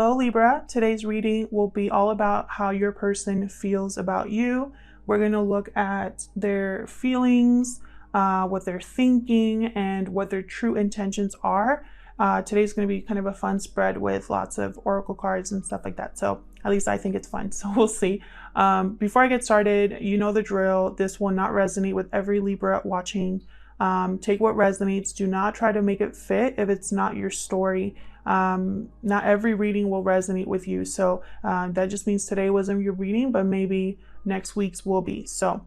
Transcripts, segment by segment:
Hello Libra, today's reading will be all about how your person feels about you. We're going to look at their feelings, what they're thinking, and what their true intentions are. Today's going to be kind of a fun spread with lots of oracle cards and stuff like that. So at least I think it's fun. So we'll see. Before I get started, you know the drill. This will not resonate with every Libra watching. Take what resonates. Do not try to make it fit if it's not your story. Not every reading will resonate with you. So that just means today wasn't your reading, but maybe next week's will be. So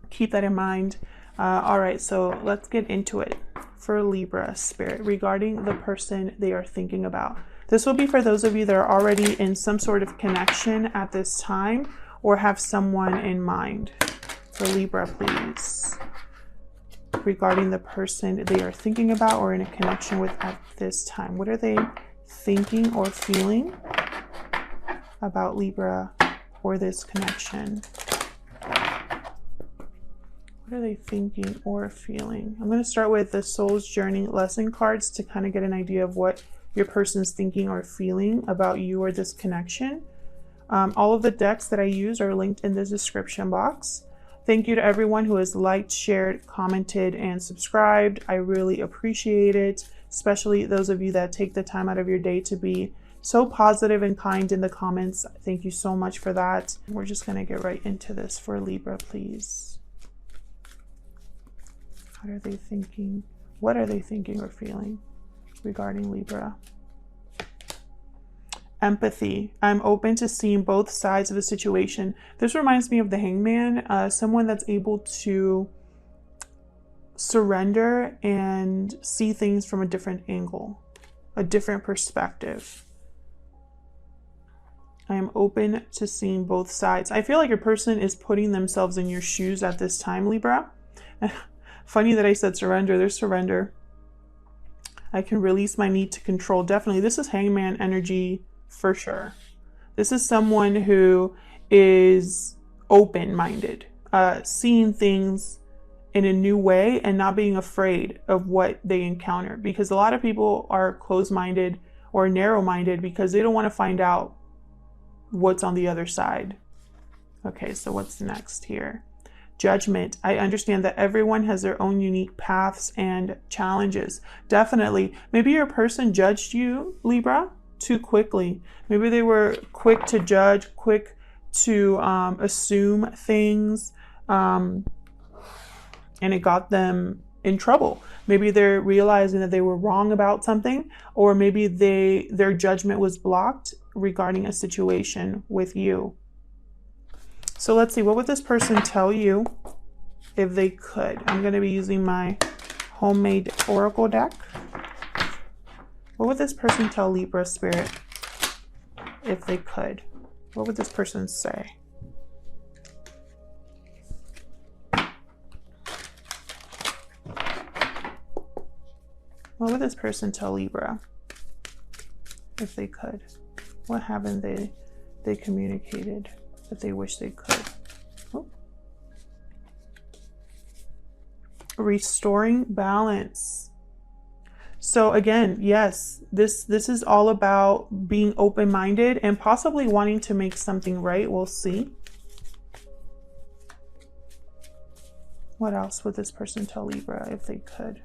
keep that in mind. All right, so let's get into it for Libra spirit regarding the person they are thinking about. This will be for those of you that are already in some sort of connection at this time or have someone in mind. For Libra, please. Regarding the person they are thinking about or in a connection with at this time. What are they thinking or feeling about Libra or this connection? What are they thinking or feeling? I'm going to start with the Soul's Journey lesson cards to kind of get an idea of what your person's thinking or feeling about you or this connection. All of the decks that I use are linked in the description box. Thank you to everyone who has liked, shared, commented, and subscribed. I really appreciate it, especially those of you that take the time out of your day to be so positive and kind in the comments. Thank you so much for that. We're just going to get right into this for Libra, please. What are they thinking? What are they thinking or feeling regarding Libra? Empathy. I'm open to seeing both sides of a situation. This reminds me of the Hangman, someone that's able to surrender and see things from a different angle, a different perspective. I am open to seeing both sides. I feel like your person is putting themselves in your shoes at this time, Libra. Funny that I said surrender. There's surrender. I can release my need to control. Definitely. This is Hangman energy. For sure. This is someone who is open-minded, seeing things in a new way and not being afraid of what they encounter. Because a lot of people are closed-minded or narrow-minded because they don't want to find out what's on the other side. Okay, so what's next here? Judgment. I understand that everyone has their own unique paths and challenges. Definitely. Maybe your person judged you, Libra, too quickly. Maybe they were quick to judge, quick to assume things, and it got them in trouble. Maybe they're realizing that they were wrong about something, or maybe their judgment was blocked regarding a situation with you. So let's see, what would this person tell you if they could? I'm going to be using my homemade oracle deck. What would this person tell Libra spirit if they could? What would this person say? What would this person tell Libra if they could? What haven't they communicated that they wish they could? Oh. Restoring balance. So again, yes, this is all about being open-minded and possibly wanting to make something right. We'll see. What else would this person tell Libra if they could?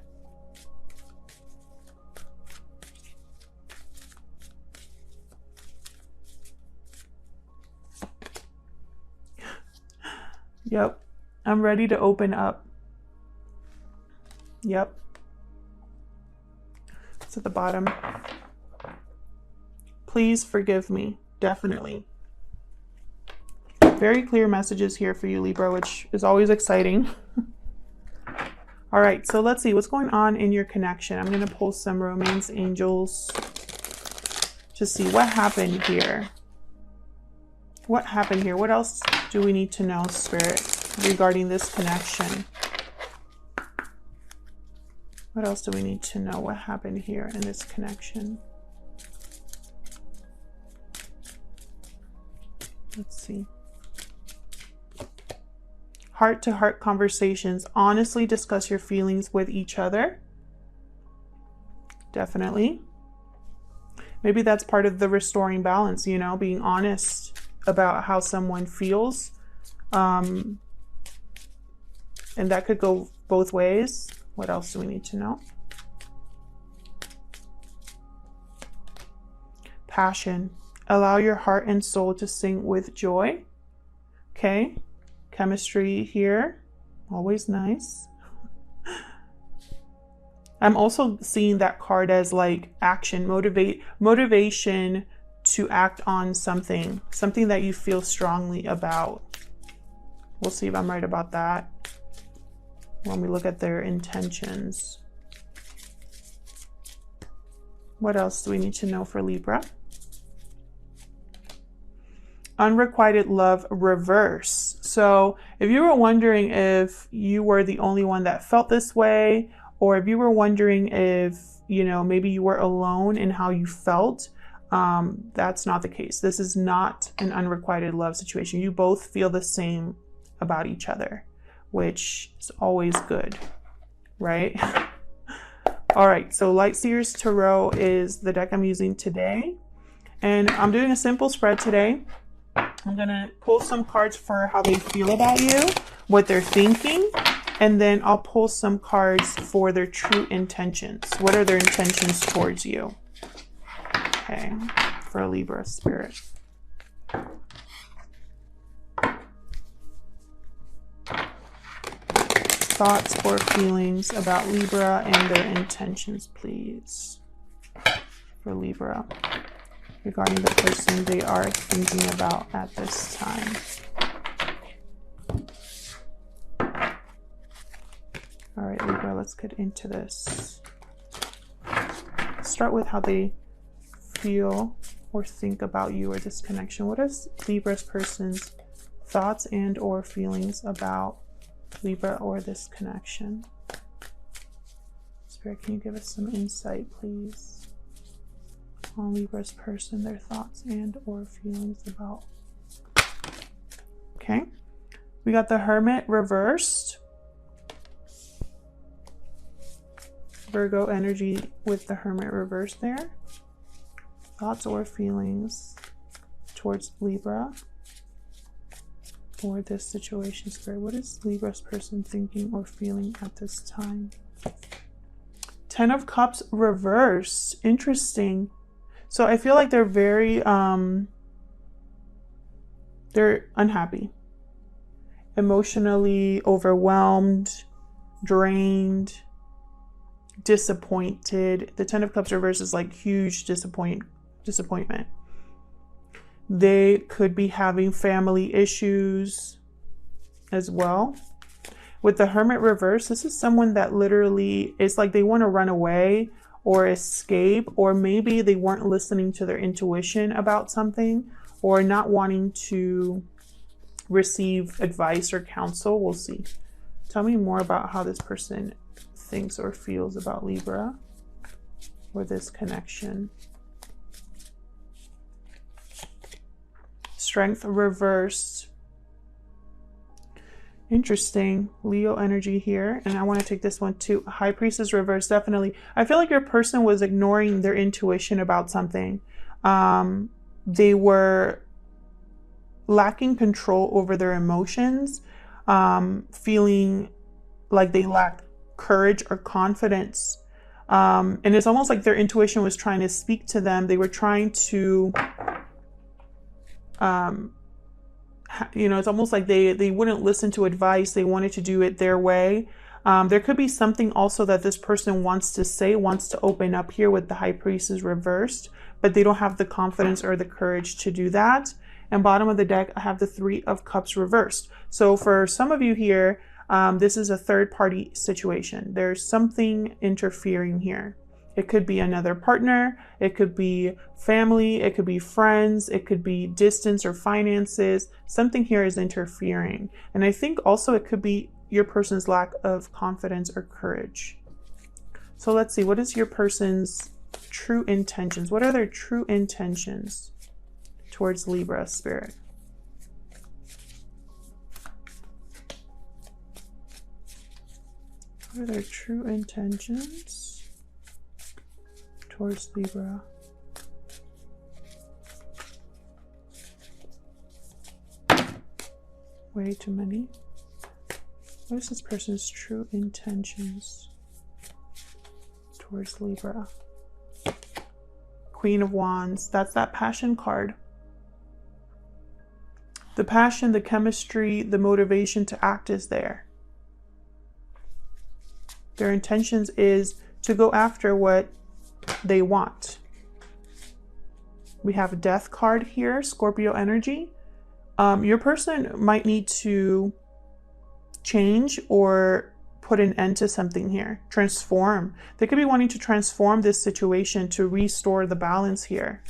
Yep, I'm ready to open up. Yep. It's at the bottom. Please forgive me. Definitely. Very clear messages here for you, Libra, which is always exciting. All right, so let's see what's going on in your connection. I'm going to pull some romance angels to see what happened here. What happened here? What else do we need to know, Spirit, regarding this connection? What else do we need to know? What happened here in this connection? Let's see. Heart-to-heart conversations. Honestly discuss your feelings with each other. Definitely. Maybe that's part of the restoring balance, you know, being honest about how someone feels. And that could go both ways. What else do we need to know? Passion. Allow your heart and soul to sing with joy. Okay. Chemistry here. Always nice. I'm also seeing that card as like action, motivation to act on something that you feel strongly about. We'll see if I'm right about that when we look at their intentions. What else do we need to know for Libra? Unrequited love reverse. So if you were wondering if you were the only one that felt this way, or if you were wondering if, you know, maybe you were alone in how you felt, that's not the case. This is not an unrequited love situation. You both feel the same about each other, which is always good, right? All right, so Light Seers Tarot is the deck I'm using today. And I'm doing a simple spread today. I'm going to pull some cards for how they feel about you, what they're thinking, and then I'll pull some cards for their true intentions. What are their intentions towards you? Okay, for a Libra spirit. Thoughts or feelings about Libra and their intentions, please. For Libra, regarding the person they are thinking about at this time. All right, Libra, let's get into this. Start with how they feel or think about you or this connection. What is Libra's person's thoughts and or feelings about Libra or this connection? Spirit, can you give us some insight, please, on Libra's person, their thoughts and or feelings about? Okay, we got the Hermit reversed. Virgo energy with the Hermit reversed there. Thoughts or feelings towards Libra or this situation, Spirit. What is Libra's person thinking or feeling at this time? Ten of Cups reversed. Interesting. So I feel like they're very, they're unhappy, emotionally overwhelmed, drained, disappointed. The Ten of Cups reverse is like huge disappointment. They could be having family issues as well. With the Hermit reverse, this is someone that literally is like they want to run away or escape, or maybe they weren't listening to their intuition about something, or not wanting to receive advice or counsel. We'll see. Tell me more about how this person thinks or feels about Libra or this connection. Strength reversed. Interesting. Leo energy here. And I want to take this one too. High Priestess reversed. Definitely. I feel like your person was ignoring their intuition about something. They were lacking control over their emotions, feeling like they lacked courage or confidence. And it's almost like their intuition was trying to speak to them. They were trying to, you know, it's almost like they wouldn't listen to advice. They wanted to do it their way. There could be something also that this person wants to say, wants to open up here with the High Priestess reversed, but they don't have the confidence or the courage to do that. And bottom of the deck, I have the Three of Cups reversed. So for some of you here, this is a third-party situation. There's something interfering here. It could be another partner. It could be family. It could be friends. It could be distance or finances. Something here is interfering. And I think also it could be your person's lack of confidence or courage. So let's see. What is your person's true intentions? What are their true intentions towards Libra, Spirit? What are their true intentions towards Libra? Way too many. What is this person's true intentions towards Libra? Queen of Wands. That's that passion card. The passion, the chemistry, the motivation to act is there. Their intentions is to go after what they want. We have a Death card here, Scorpio energy. Your person might need to change or put an end to something here. Transform. They could be wanting to transform this situation to restore the balance here.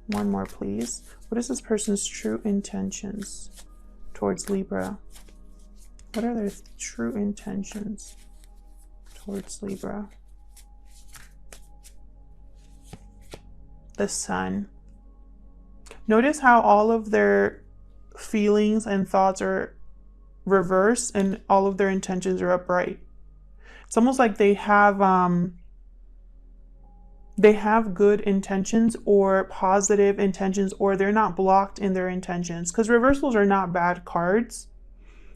One more, please. What is this person's true intentions towards Libra? What are their true intentions towards Libra? The Sun. Notice how all of their feelings and thoughts are reversed and all of their intentions are upright. It's almost like they have good intentions or positive intentions, or they're not blocked in their intentions, because reversals are not bad cards.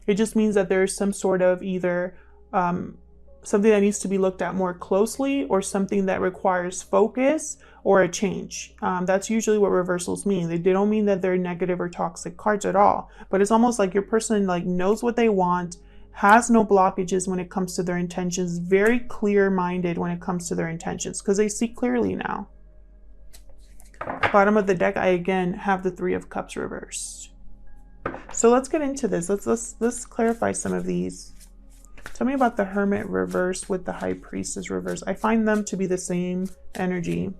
It just means that there's some sort of either something that needs to be looked at more closely, or something that requires focus or a change. That's usually what reversals mean. They don't mean that they're negative or toxic cards at all, but it's almost like your person knows what they want, has no blockages when it comes to their intentions, very clear-minded when it comes to their intentions, because they see clearly now. Bottom of the deck, I again have the Three of Cups reversed. So let's get into this. Let's clarify some of these. Tell me about the Hermit reverse with the High Priestess reverse. I find them to be the same energy.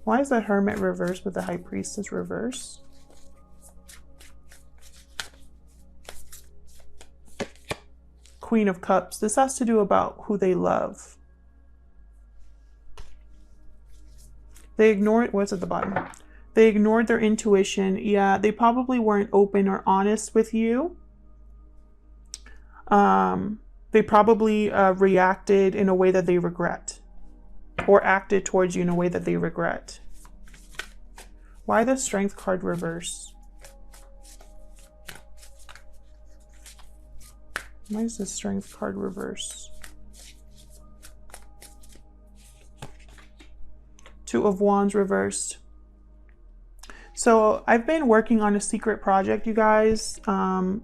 Why is the Hermit reverse with the High Priestess reverse? Queen of Cups. This has to do about who they love. They ignored, what's at the bottom? They ignored their intuition. Yeah, they probably weren't open or honest with you. They probably reacted in a way that they regret, or acted towards you in a way that they regret. Why the Strength card reverse? Why is the Strength card reverse? Two of Wands reversed. So I've been working on a secret project, you guys,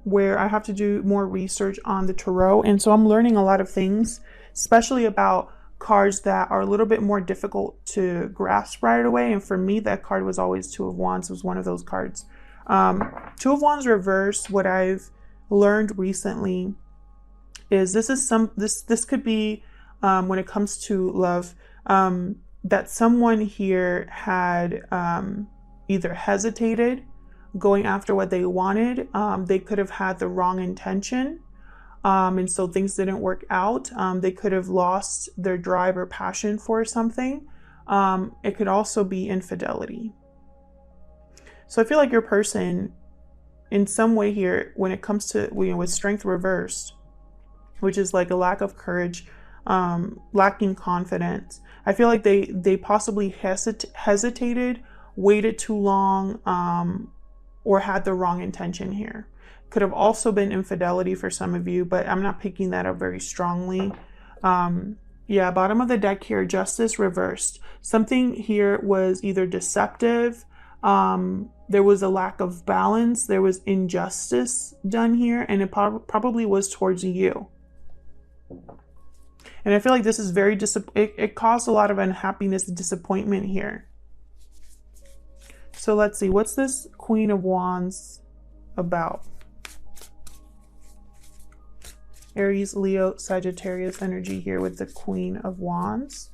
where I have to do more research on the tarot. And so I'm learning a lot of things, especially about cards that are a little bit more difficult to grasp right away. And for me, that card was always Two of Wands. It was one of those cards. Two of Wands reverse, what I've learned recently is this could be, when it comes to love, that someone here had either hesitated going after what they wanted. They could have had the wrong intention, and so things didn't work out. They could have lost their drive or passion for something. It could also be infidelity. So I feel like your person, in some way here, when it comes to, with Strength reversed, which is like a lack of courage, lacking confidence, I feel like they possibly hesitated, waited too long, or had the wrong intention here. Could have also been infidelity for some of you, but I'm not picking that up very strongly. Yeah, bottom of the deck here, Justice reversed. Something here was either deceptive, there was a lack of balance, there was injustice done here, and it probably was towards you. And I feel like this is very it caused a lot of unhappiness and disappointment here. So let's see, what's this Queen of Wands about? Aries, Leo, Sagittarius energy here with the Queen of Wands.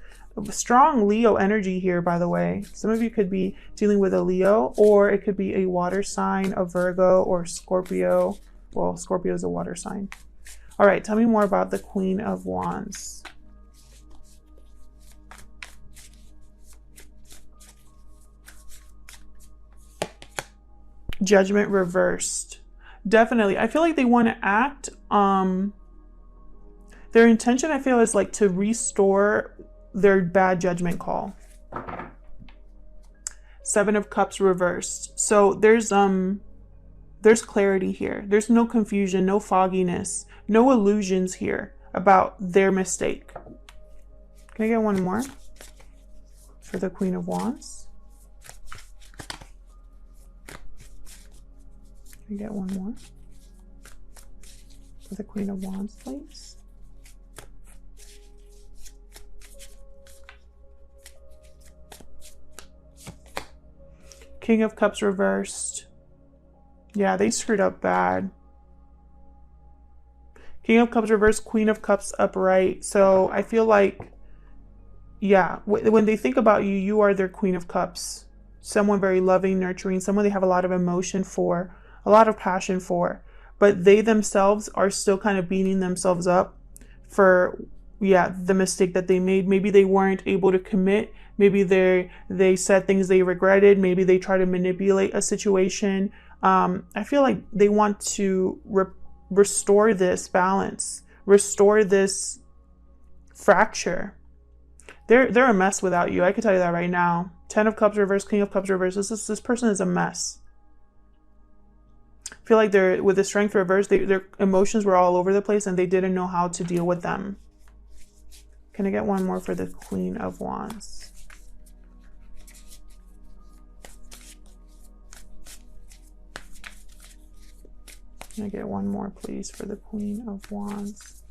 Strong Leo energy here, by the way. Some of you could be dealing with a Leo, or it could be a water sign, a Virgo, or Scorpio. Well, Scorpio is a water sign. All right, tell me more about the Queen of Wands. Judgment reversed. Definitely. I feel like they want to act. Their intention, I feel, is like to restore their bad judgment call. Seven of Cups reversed. So there's clarity here. There's no confusion, no fogginess, no illusions here about their mistake. Can I get one more for the Queen of Wands? Can I get one more for the Queen of Wands, please? King of Cups reversed. Yeah, they screwed up bad. King of Cups reversed, Queen of Cups upright. So I feel like, yeah, when they think about you, you are their Queen of Cups. Someone very loving, nurturing, someone they have a lot of emotion for, a lot of passion for. But they themselves are still kind of beating themselves up for, yeah, the mistake that they made. Maybe they weren't able to commit. Maybe they said things they regretted. Maybe they tried to manipulate a situation. I feel like they want to restore this balance, restore this fracture. They're a mess without you. I can tell you that right now. 10 of Cups reversed, King of Cups reversed. This person is a mess. I feel like they're, with the Strength reversed, their emotions were all over the place and they didn't know how to deal with them. Can I get one more for the Queen of Wands? Can I get one more, please, for the Queen of Wands?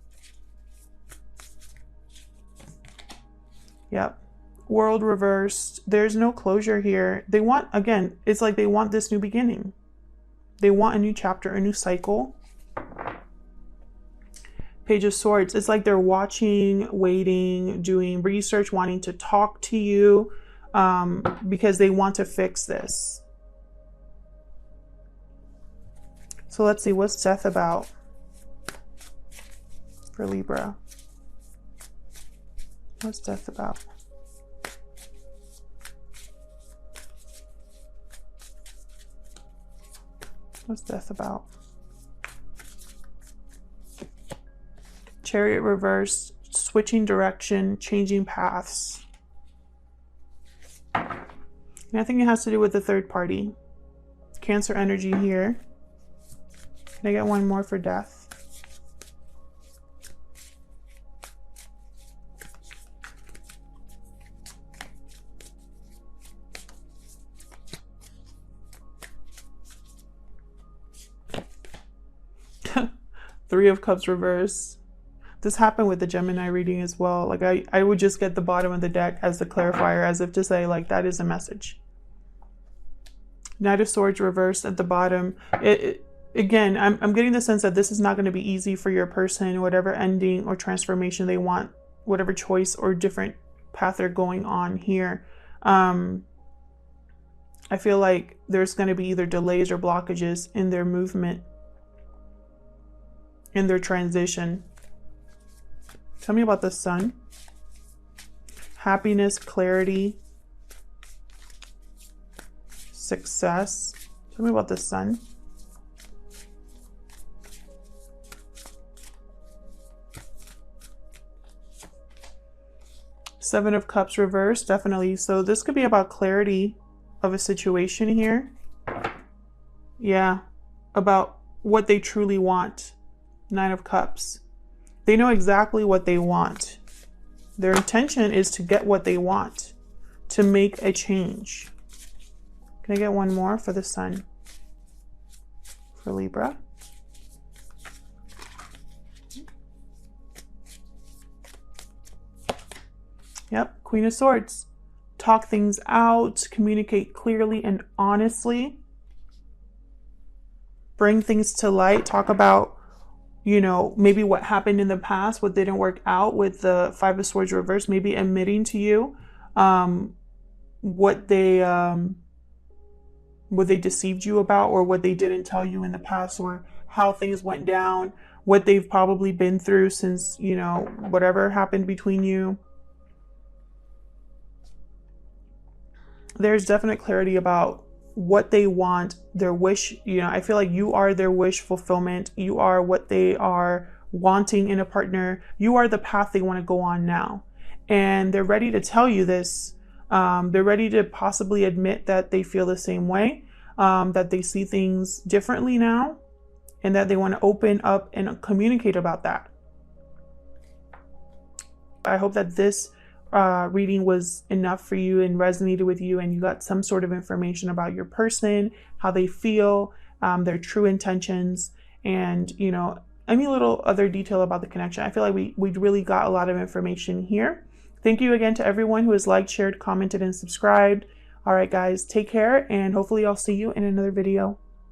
Yep. World reversed. There's no closure here. They want, again, it's like they want this new beginning. They want a new chapter, a new cycle. Page of Swords. It's like they're watching, waiting, doing research, wanting to talk to you because they want to fix this. So let's see, what's death about for Libra? What's death about? What's death about? Chariot reversed, switching direction, changing paths. And I think it has to do with the third party. Cancer energy here. Can I get one more for death? Three of Cups reversed. This happened with the Gemini reading as well. Like I would just get the bottom of the deck as the clarifier, as if to say, like, that is a message. Knight of Swords reversed at the bottom. Again, I'm getting the sense that this is not going to be easy for your person, whatever ending or transformation they want, whatever choice or different path they're going on here. I feel like there's going to be either delays or blockages in their movement, in their transition. Tell me about the Sun. Happiness, clarity, success. Tell me about the Sun. Seven of Cups reversed, definitely. So this could be about clarity of a situation here. Yeah, about what they truly want. Nine of Cups. They know exactly what they want. Their intention is to get what they want, to make a change. Can I get one more for the Sun? For Libra. Yep, Queen of Swords. Talk things out, communicate clearly and honestly. Bring things to light. Talk about, you know, maybe what happened in the past, what didn't work out with the Five of Swords reversed. Maybe admitting to you what they deceived you about, or what they didn't tell you in the past, or how things went down, what they've probably been through since, you know, whatever happened between you. There's definite clarity about what they want, their wish. You know, I feel like you are their wish fulfillment. You are what they are wanting in a partner. You are the path they want to go on now. And they're ready to tell you this They're ready to possibly admit that they feel the same way, that they see things differently now, and that they want to open up and communicate about that. I hope that this reading was enough for you and resonated with you, and you got some sort of information about your person, how they feel, their true intentions, and, you know, any little other detail about the connection. I feel like we really got a lot of information here. Thank you again to everyone who has liked, shared, commented, and subscribed. All right, guys, take care, and hopefully I'll see you in another video.